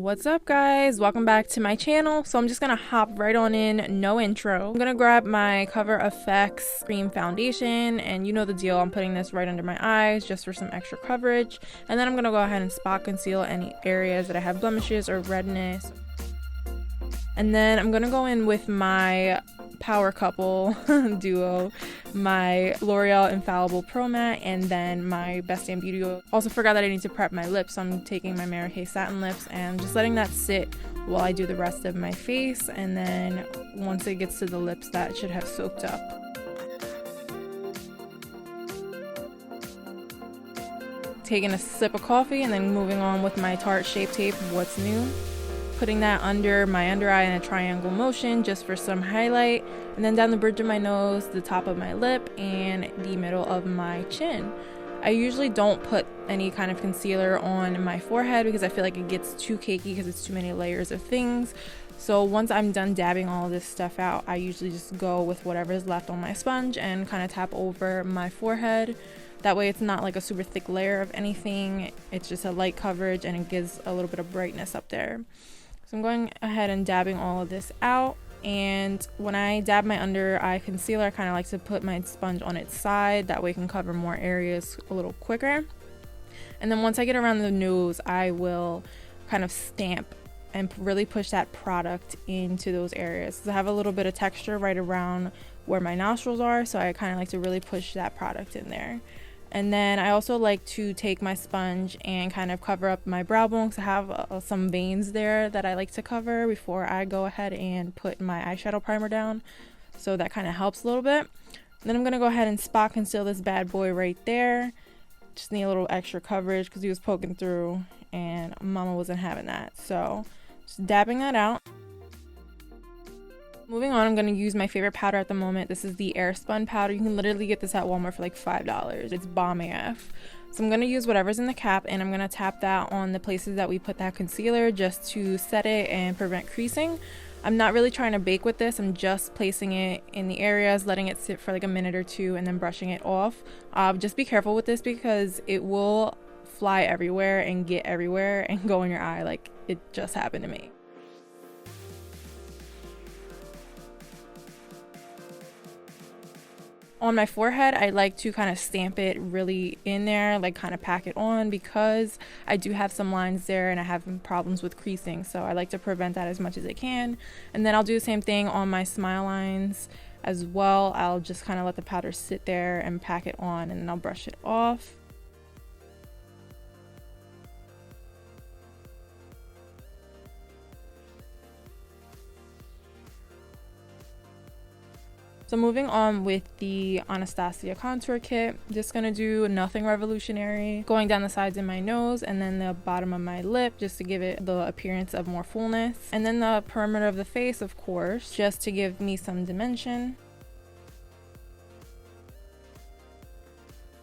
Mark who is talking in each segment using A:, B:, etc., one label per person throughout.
A: What's up guys, welcome back to my channel. So I'm just gonna hop right on in, no intro. I'm gonna grab my Cover FX cream foundation, and you know the deal, I'm putting this right under my eyes just for some extra coverage, and then I'm gonna go ahead and spot conceal any areas that I have blemishes or redness. And then I'm gonna go in with my power couple duo, my L'Oreal Infallible Pro Matte, and then my Best Damn Beauty oil. Also forgot that I need to prep my lips, so I'm taking my Mary Kay Satin Lips and just letting that sit while I do the rest of my face, and then once it gets to the lips, that should have soaked up. Taking a sip of coffee and then moving on with my Tarte Shape Tape What's New. Putting that under my under eye in a triangle motion just for some highlight, and then down the bridge of my nose, the top of my lip, and the middle of my chin. I usually don't put any kind of concealer on my forehead because I feel like it gets too cakey because it's too many layers of things. So once I'm done dabbing all of this stuff out, I usually just go with whatever is left on my sponge and kind of tap over my forehead. That way it's not like a super thick layer of anything, it's just a light coverage and it gives a little bit of brightness up there. So I'm going ahead and dabbing all of this out, and when I dab my under eye concealer, I kind of like to put my sponge on its side, that way I can cover more areas a little quicker. And then once I get around the nose, I will kind of stamp and really push that product into those areas. So I have a little bit of texture right around where my nostrils are, so I kind of like to really push that product in there. And then I also like to take my sponge and kind of cover up my brow bone because I have some veins there that I like to cover before I go ahead and put my eyeshadow primer down. So that kind of helps a little bit. Then I'm going to go ahead and spot conceal this bad boy right there. Just need a little extra coverage because he was poking through and mama wasn't having that. So just dabbing that out. Moving on, I'm going to use my favorite powder at the moment. This is the Airspun powder. You can literally get this at Walmart for like $5. It's bomb AF. So I'm going to use whatever's in the cap, and I'm going to tap that on the places that we put that concealer just to set it and prevent creasing. I'm not really trying to bake with this. I'm just placing it in the areas, letting it sit for like a minute or two, and then brushing it off. Just be careful with this because it will fly everywhere and get everywhere and go in your eye like it just happened to me. On my forehead, I like to kind of stamp it really in there, like kind of pack it on, because I do have some lines there and I have problems with creasing, so I like to prevent that as much as I can. And then I'll do the same thing on my smile lines as well. I'll just kind of let the powder sit there and pack it on, and then I'll brush it off. So moving on with the Anastasia contour kit, just gonna do nothing revolutionary, going down the sides of my nose and then the bottom of my lip just to give it the appearance of more fullness, and then the perimeter of the face, of course, just to give me some dimension.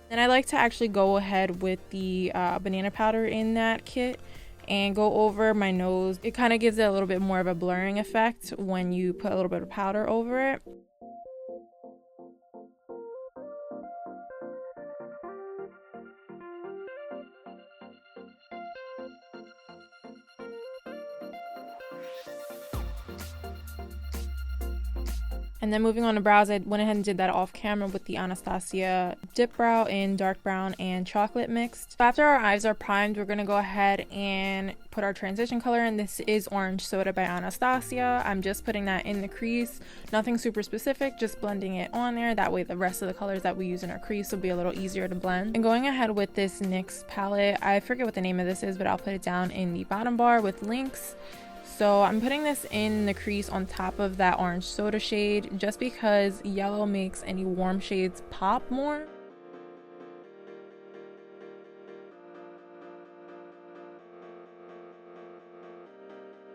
A: And I like to actually go ahead with the banana powder in that kit and go over my nose. It kind of gives it a little bit more of a blurring effect when you put a little bit of powder over it. And then moving on to brows, I went ahead and did that off camera with the Anastasia Dip Brow in dark brown and chocolate mixed. So after our eyes are primed, we're going to go ahead and put our transition color in. This is Orange Soda by Anastasia. I'm just putting that in the crease. Nothing super specific, just blending it on there. That way the rest of the colors that we use in our crease will be a little easier to blend. And going ahead with this NYX palette, I forget what the name of this is, but I'll put it down in the bottom bar with links. So I'm putting this in the crease on top of that Orange Soda shade just because yellow makes any warm shades pop more.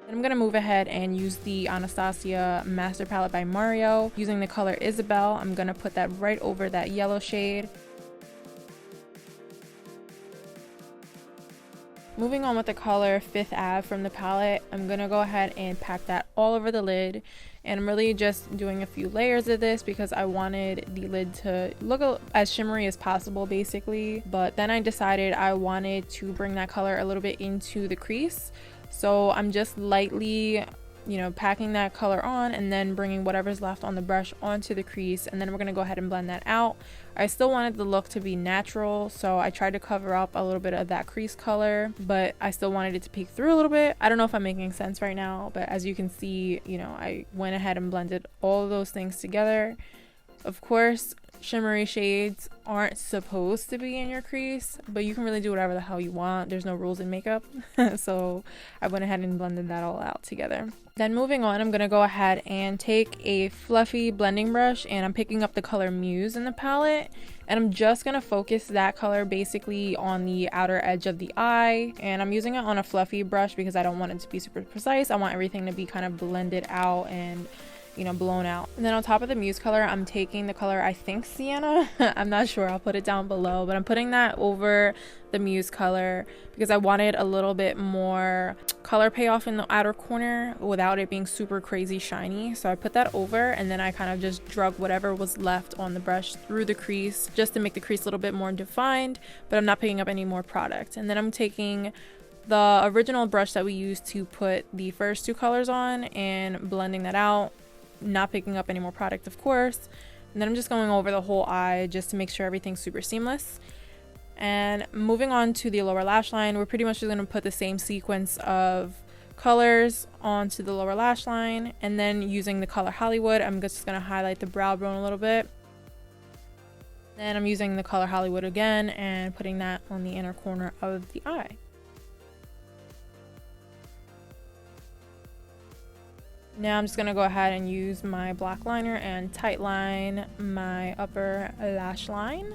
A: And I'm going to move ahead and use the Anastasia Master Palette by Mario. Using the color Isabel, I'm going to put that right over that yellow shade. Moving on with the color Fifth Ave from the palette, I'm going to go ahead and pack that all over the lid, and I'm really just doing a few layers of this because I wanted the lid to look as shimmery as possible basically, but then I decided I wanted to bring that color a little bit into the crease. So I'm just lightly, you know, packing that color on and then bringing whatever's left on the brush onto the crease, and then we're going to go ahead and blend that out. I still wanted the look to be natural, so I tried to cover up a little bit of that crease color, but I still wanted it to peek through a little bit. I don't know if I'm making sense right now, but as you can see, you know, I went ahead and blended all of those things together. Of course, shimmery shades aren't supposed to be in your crease, but you can really do whatever the hell you want. There's no rules in makeup. So I went ahead and blended that all out together. Then moving on, I'm going to go ahead and take a fluffy blending brush, and I'm picking up the color Muse in the palette, and I'm just going to focus that color basically on the outer edge of the eye, and I'm using it on a fluffy brush because I don't want it to be super precise. I want everything to be kind of blended out and, you know, blown out. And then on top of the Muse color, I'm taking the color, I think Sienna, I'm not sure, I'll put it down below, but I'm putting that over the Muse color because I wanted a little bit more color payoff in the outer corner without it being super crazy shiny. So I put that over, and then I kind of just drug whatever was left on the brush through the crease just to make the crease a little bit more defined, but I'm not picking up any more product. And then I'm taking the original brush that we used to put the first two colors on and blending that out, not picking up any more product, of course. And then I'm just going over the whole eye just to make sure everything's super seamless. And moving on to the lower lash line, we're pretty much just going to put the same sequence of colors onto the lower lash line, and then using the color Hollywood, I'm just going to highlight the brow bone a little bit. Then I'm using the color Hollywood again and putting that on the inner corner of the eye. Now I'm just going to go ahead and use my black liner and tight line my upper lash line.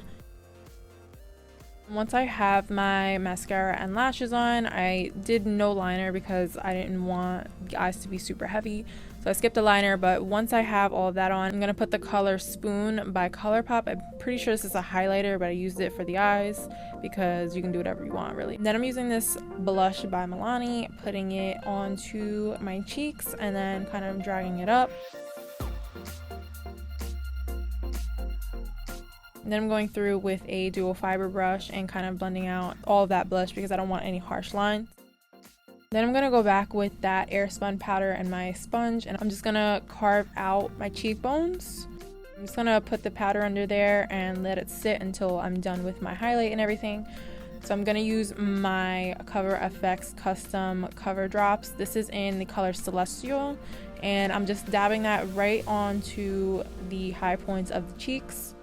A: Once I have my mascara and lashes on, I did no liner because I didn't want the eyes to be super heavy. So I skipped a liner, but once I have all of that on, I'm going to put the color Spoon by ColourPop. I'm pretty sure this is a highlighter, but I used it for the eyes because you can do whatever you want, really. Then I'm using this blush by Milani, putting it onto my cheeks and then kind of dragging it up. And then I'm going through with a dual fiber brush and kind of blending out all of that blush because I don't want any harsh lines. Then I'm going to go back with that Airspun powder and my sponge, and I'm just going to carve out my cheekbones. I'm just going to put the powder under there and let it sit until I'm done with my highlight and everything. So I'm going to use my Cover FX custom cover drops. This is in the color Celestial, and I'm just dabbing that right onto the high points of the cheeks.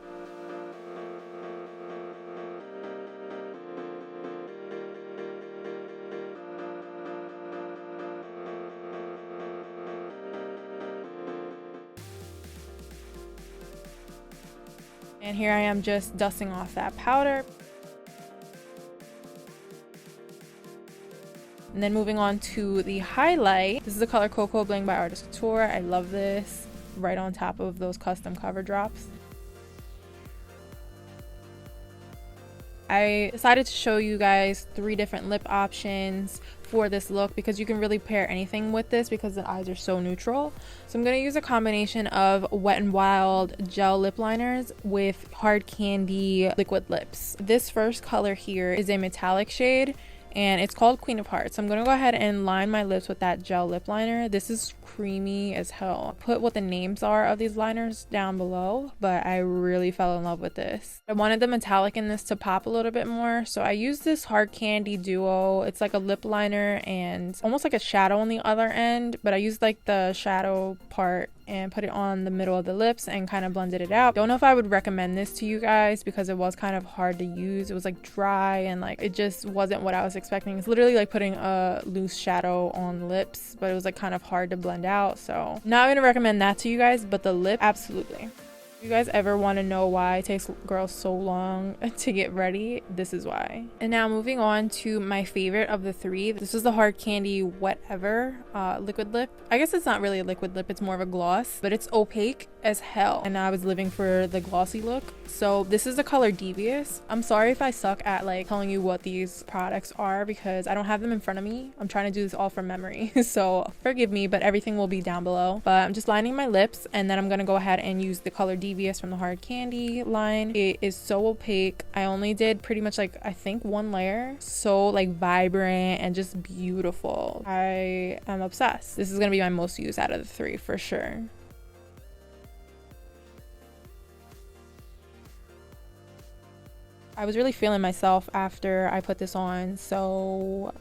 A: And here I am just dusting off that powder. And then moving on to the highlight. This is the color Cocoa Bling by Artist Couture. I love this. Right on top of those custom cover drops. I decided to show you guys 3 different lip options for this look because you can really pair anything with this because the eyes are so neutral. So I'm going to use a combination of Wet n Wild gel lip liners with Hard Candy liquid lips. This first color here is a metallic shade and it's called Queen of Hearts. So I'm going to go ahead and line my lips with that gel lip liner. This is creamy as hell. I'll put what the names are of these liners down below, but I really fell in love with this. I wanted the metallic in this to pop a little bit more, so I used this Hard Candy Duo. It's like a lip liner and almost like a shadow on the other end, but I used like the shadow part and put it on the middle of the lips and kind of blended it out. Don't know if I would recommend this to you guys because it was kind of hard to use. It was like dry and like it just wasn't what I was expecting. It's literally like putting a loose shadow on the lips, but it was like kind of hard to blend out. So not gonna recommend that to you guys, but the lip, absolutely. If you guys ever want to know why it takes girls so long to get ready, this is why. And now moving on to my favorite of the 3. This is the Hard Candy Whatever liquid lip. I guess it's not really a liquid lip, it's more of a gloss, but it's opaque as hell and I was living for the glossy look. So this is the color Devious. I'm sorry if I suck at like telling you what these products are because I don't have them in front of me. I'm trying to do this all from memory, so forgive me, but everything will be down below. But I'm just lining my lips, and then I'm gonna go ahead and use the color Devious from the Hard Candy line. It is so opaque. I only did pretty much like I think one layer. So like vibrant and just beautiful. I am obsessed. This is gonna be my most used out of the 3 for sure. I was really feeling myself after I put this on, so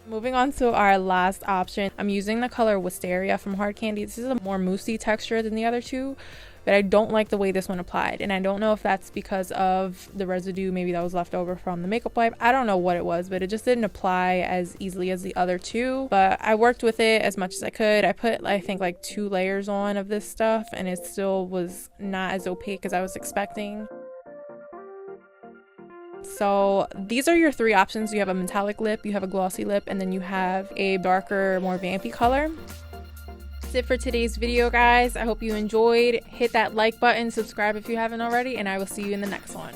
A: moving on to our last option, I'm using the color Wisteria from Hard Candy. This is a more moussey texture than the other two, but I don't like the way this one applied, and I don't know if that's because of the residue maybe that was left over from the makeup wipe. I don't know what it was, but it just didn't apply as easily as the other two. But I worked with it as much as I could. I put I think like 2 layers on of this stuff, and it still was not as opaque as I was expecting. So these are your 3 options. You have a metallic lip, you have a glossy lip, and then you have a darker, more vampy color. That's it for today's video, guys. I hope you enjoyed. Hit that like button, subscribe if you haven't already, and I will see you in the next one.